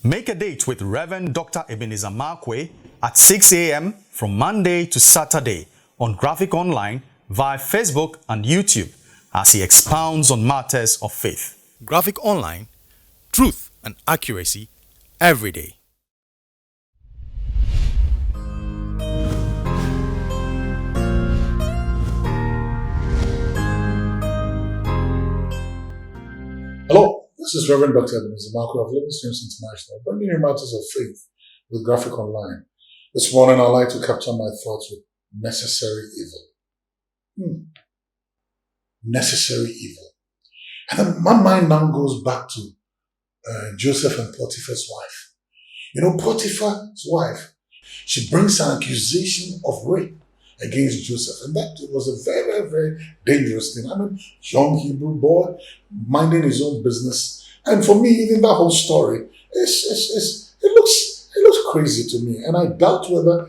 Make a date with Reverend Dr. Ebenezer Markwei at 6 a.m. from Monday to Saturday on Graphic Online via Facebook and YouTube as he expounds on matters of faith. Graphic Online, truth and accuracy every day. Hello, this is Reverend Dr. Ebenezer Markwei of Living Streams International, bringing you matters of faith with Graphic Online. This morning, I'd like to capture my thoughts with necessary evil. Necessary evil. And then my mind now goes back to Joseph and Potiphar's wife. You know, Potiphar's wife, she brings an accusation of rape against Joseph. And that was a very, very dangerous thing. I mean, young Hebrew boy minding his own business. And for me, even that whole story, it looks crazy to me. And I doubt whether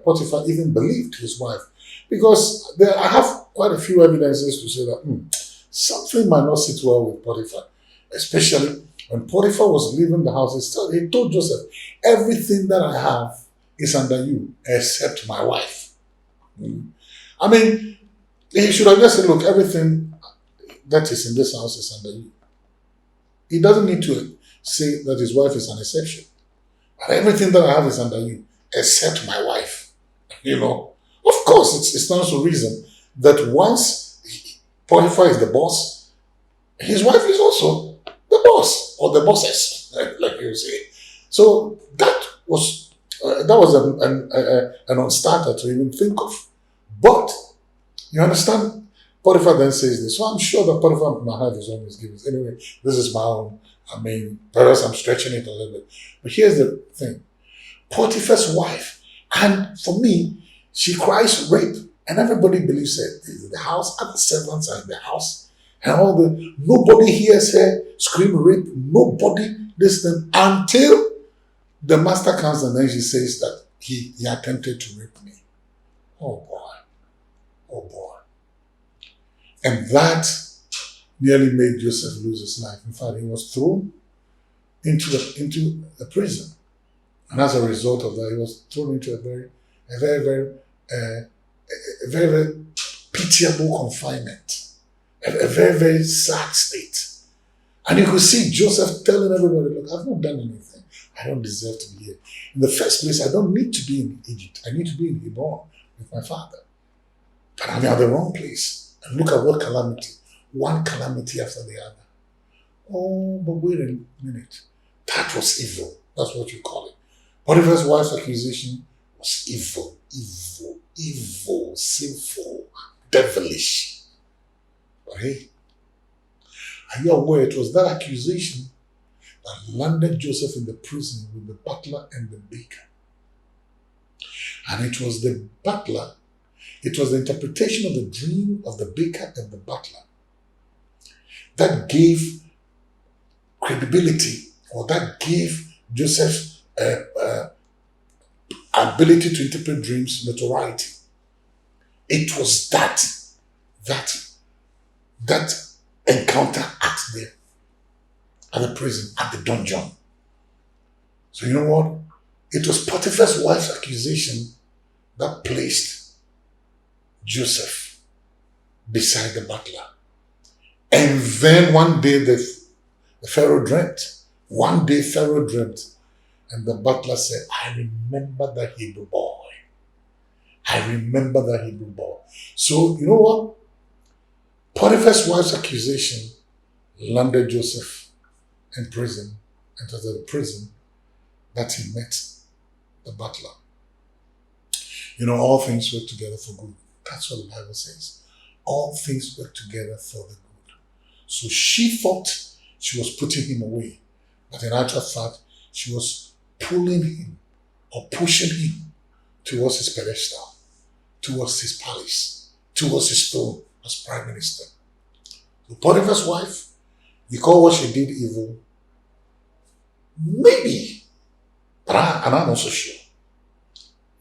Potiphar even believed his wife. Because I have quite a few evidences to say that something might not sit well with Potiphar. Especially when Potiphar was leaving the house, he told Joseph, everything that I have is under you, except my wife. I mean, he should have just said, look, everything that is in this house is under you. He doesn't need to say that his wife is an exception. But everything that I have is under you, except my wife. You know, of course, it stands to reason that once Potiphar is the boss, his wife is also the boss, or the bosses, like you say. So that was an non-starter to even think of. But, you understand, Potiphar then says this. So I'm sure that Potiphar might have his own misgivings. Anyway, this is my own. I mean, perhaps I'm stretching it a little bit. But here's the thing. Potiphar's wife, and for me, she cries rape. And everybody believes it. The house, other servants are in the house. And nobody hears her scream rape. Nobody listens until the master comes and then she says that he attempted to rape me. Oh boy. Oh boy. And that nearly made Joseph lose his life. In fact, he was thrown into the prison. And as a result of that, he was thrown into a very, very pitiable confinement. A very, very sad state. And you could see Joseph telling everybody, look, I've not done anything. I don't deserve to be here. In the first place, I don't need to be in Egypt. I need to be in Hebron with my father. But I'm at the wrong place. And look at what calamity. One calamity after the other. Oh, but wait a minute. That was evil. That's what you call it. Potiphar's wife's accusation was evil, sinful, devilish. But hey, are you aware it was that accusation that landed Joseph in the prison with the butler and the baker? And it was the butler, it was the interpretation of the dream of the baker and the butler that gave credibility, or that gave Joseph ability to interpret dreams notoriety. It was that encounter at the prison, at the dungeon. So you know what? It was Potiphar's wife's accusation that placed Joseph beside the butler. And then one day the Pharaoh dreamt. One day Pharaoh dreamt. And the butler said, I remember that Hebrew boy. I remember that Hebrew boy. So you know what? Potiphar's wife's accusation landed Joseph in prison. And it was at the prison that he met the butler. You know, all things work together for good. That's what the Bible says. All things work together for the good. So she thought she was putting him away. But in actual fact, she was pulling him or pushing him towards his pedestal, towards his palace, towards his throne as prime minister. So Potiphar's wife, you call what she did evil? Maybe. But I'm also sure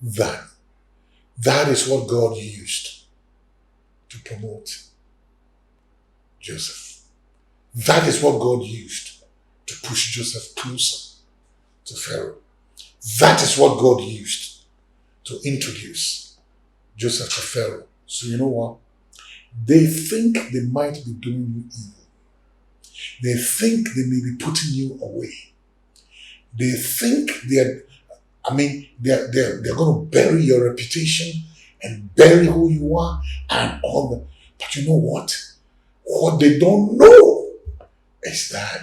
that is what God used to promote Joseph. That is what God used to push Joseph closer to Pharaoh. That is what God used to introduce Joseph to Pharaoh. So you know what? They think they might be doing you evil. They think they may be putting you away. They think they're going to bury your reputation and bury who you are and all that. But you know what? What they don't know is that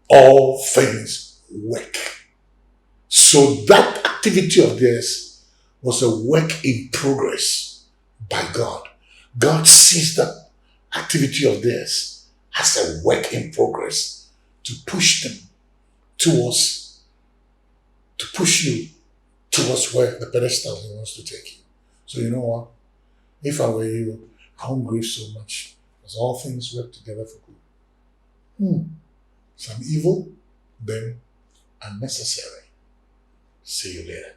all things work. So that activity of theirs was a work in progress by God. God sees that activity of theirs as a work in progress to push them towards, to push you towards where the pedestal He wants to take you. So you know what? If I were you, I won't grieve so much, because all things work together for good. Some evil, then unnecessary. See you later.